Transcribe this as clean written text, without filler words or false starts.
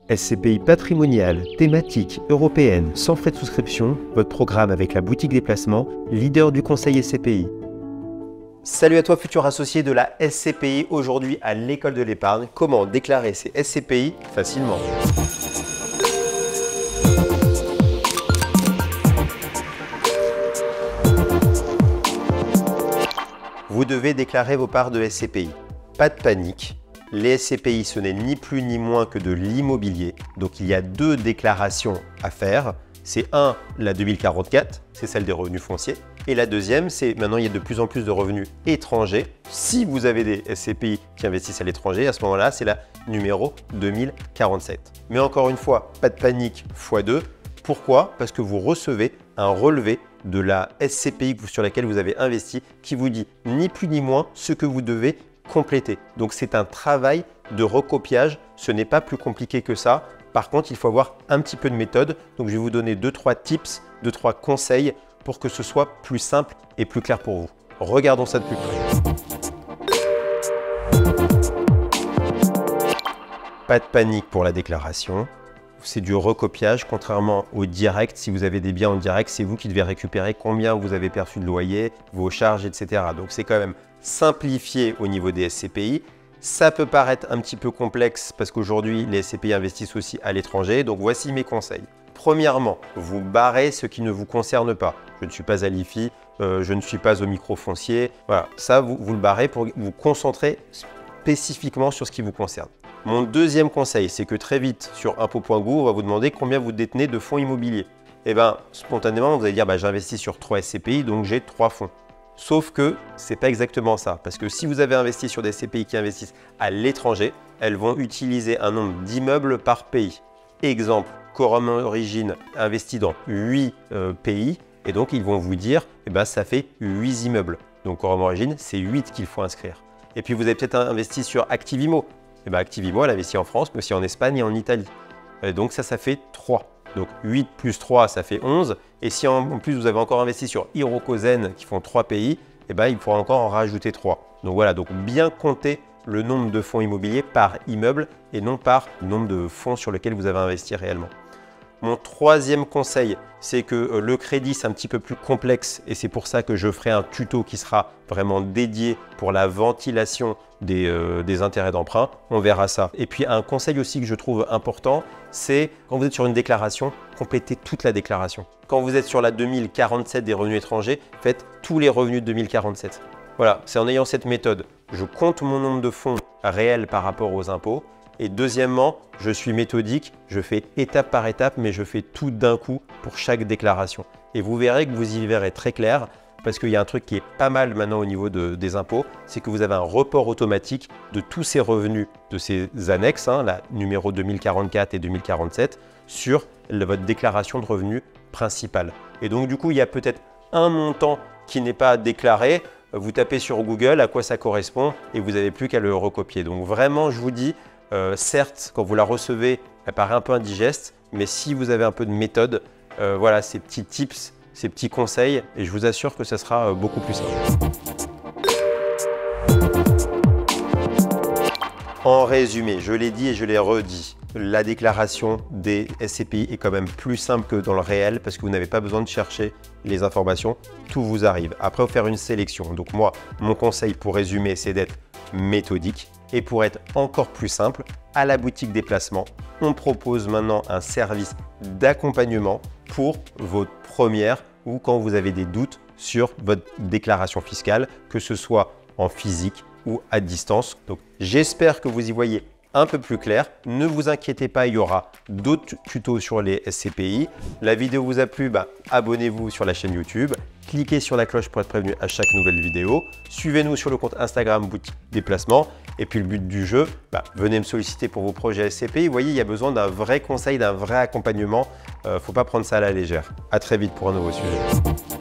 SCPI patrimoniale, thématique, européenne, sans frais de souscription, votre programme avec la boutique des placements, leader du conseil SCPI. Salut à toi futur associé de la SCPI, aujourd'hui à l'école de l'épargne, comment déclarer ses SCPI facilement. Vous devez déclarer vos parts de SCPI. Pas de panique. Les SCPI, ce n'est ni plus ni moins que de l'immobilier. Donc, il y a deux déclarations à faire. C'est la 2044, c'est celle des revenus fonciers. Et la deuxième, c'est maintenant, il y a de plus en plus de revenus étrangers. Si vous avez des SCPI qui investissent à l'étranger, à ce moment-là, c'est la numéro 2047. Mais encore une fois, pas de panique x2. Pourquoi? Parce que vous recevez un relevé de la SCPI sur laquelle vous avez investi qui vous dit ni plus ni moins ce que vous devez compléter. Donc c'est un travail de recopiage, ce n'est pas plus compliqué que ça. Par contre, il faut avoir un petit peu de méthode. Donc je vais vous donner 2-3 tips, 2-3 conseils pour que ce soit plus simple et plus clair pour vous. Regardons ça de plus près. Pas de panique pour la déclaration. C'est du recopiage, contrairement au direct. Si vous avez des biens en direct, c'est vous qui devez récupérer combien vous avez perçu de loyer, vos charges, etc. Donc c'est quand même simplifié au niveau des SCPI. Ça peut paraître un petit peu complexe parce qu'aujourd'hui, les SCPI investissent aussi à l'étranger. Donc voici mes conseils. Premièrement, vous barrez ce qui ne vous concerne pas. Je ne suis pas à l'IFI, je ne suis pas au micro-foncier. Voilà, ça, vous le barrez pour vous concentrer spécifiquement sur ce qui vous concerne. Mon deuxième conseil, c'est que très vite, sur impôts.gouv, on va vous demander combien vous détenez de fonds immobiliers. Et bien, spontanément, vous allez dire, j'investis sur 3 SCPI, donc j'ai 3 fonds. Sauf que ce n'est pas exactement ça. Parce que si vous avez investi sur des SCPI qui investissent à l'étranger, elles vont utiliser un nombre d'immeubles par pays. Exemple, Quorum Origine investit dans 8 pays. Et donc, ils vont vous dire, ça fait 8 immeubles. Donc, Quorum Origine, c'est 8 qu'il faut inscrire. Et puis, vous avez peut-être investi sur Activimo. Activimo, elle investit en France, mais aussi en Espagne et en Italie. Et donc ça fait 3. Donc 8 plus 3, ça fait 11. Et si en plus vous avez encore investi sur Hirokozen, qui font 3 pays, il faudra encore en rajouter 3. Donc voilà, donc bien compter le nombre de fonds immobiliers par immeuble et non par le nombre de fonds sur lesquels vous avez investi réellement. Mon troisième conseil, c'est que le crédit, c'est un petit peu plus complexe et c'est pour ça que je ferai un tuto qui sera vraiment dédié pour la ventilation des intérêts d'emprunt. On verra ça. Et puis, un conseil aussi que je trouve important, c'est quand vous êtes sur une déclaration, complétez toute la déclaration. Quand vous êtes sur la 2047 des revenus étrangers, faites tous les revenus de 2047. Voilà, c'est en ayant cette méthode. Je compte mon nombre de fonds réels par rapport aux impôts. Et deuxièmement, je suis méthodique, je fais étape par étape, mais je fais tout d'un coup pour chaque déclaration. Et vous verrez que vous y verrez très clair, parce qu'il y a un truc qui est pas mal maintenant au niveau des impôts, c'est que vous avez un report automatique de tous ces revenus, de ces annexes, la numéro 2044 et 2047, sur votre déclaration de revenus principale. Et donc du coup, il y a peut-être un montant qui n'est pas déclaré. Vous tapez sur Google à quoi ça correspond et vous n'avez plus qu'à le recopier. Donc vraiment, je vous dis, certes, quand vous la recevez, elle paraît un peu indigeste, mais si vous avez un peu de méthode, voilà ces petits tips, ces petits conseils, et je vous assure que ça sera beaucoup plus simple. En résumé, je l'ai dit et je l'ai redit, la déclaration des SCPI est quand même plus simple que dans le réel parce que vous n'avez pas besoin de chercher les informations, tout vous arrive. Après, il faut faire une sélection. Donc moi, mon conseil pour résumer, c'est d'être méthodique. Et pour être encore plus simple, à la boutique des placements, on propose maintenant un service d'accompagnement pour votre première ou quand vous avez des doutes sur votre déclaration fiscale, que ce soit en physique ou à distance. Donc, j'espère que vous y voyez un peu plus clair. Ne vous inquiétez pas, il y aura d'autres tutos sur les SCPI. La vidéo vous a plu, abonnez-vous sur la chaîne YouTube. Cliquez sur la cloche pour être prévenu à chaque nouvelle vidéo. Suivez-nous sur le compte Instagram Boutique des Placements. Et puis le but du jeu, venez me solliciter pour vos projets SCPI. Vous voyez, il y a besoin d'un vrai conseil, d'un vrai accompagnement. Faut pas prendre ça à la légère. À très vite pour un nouveau sujet.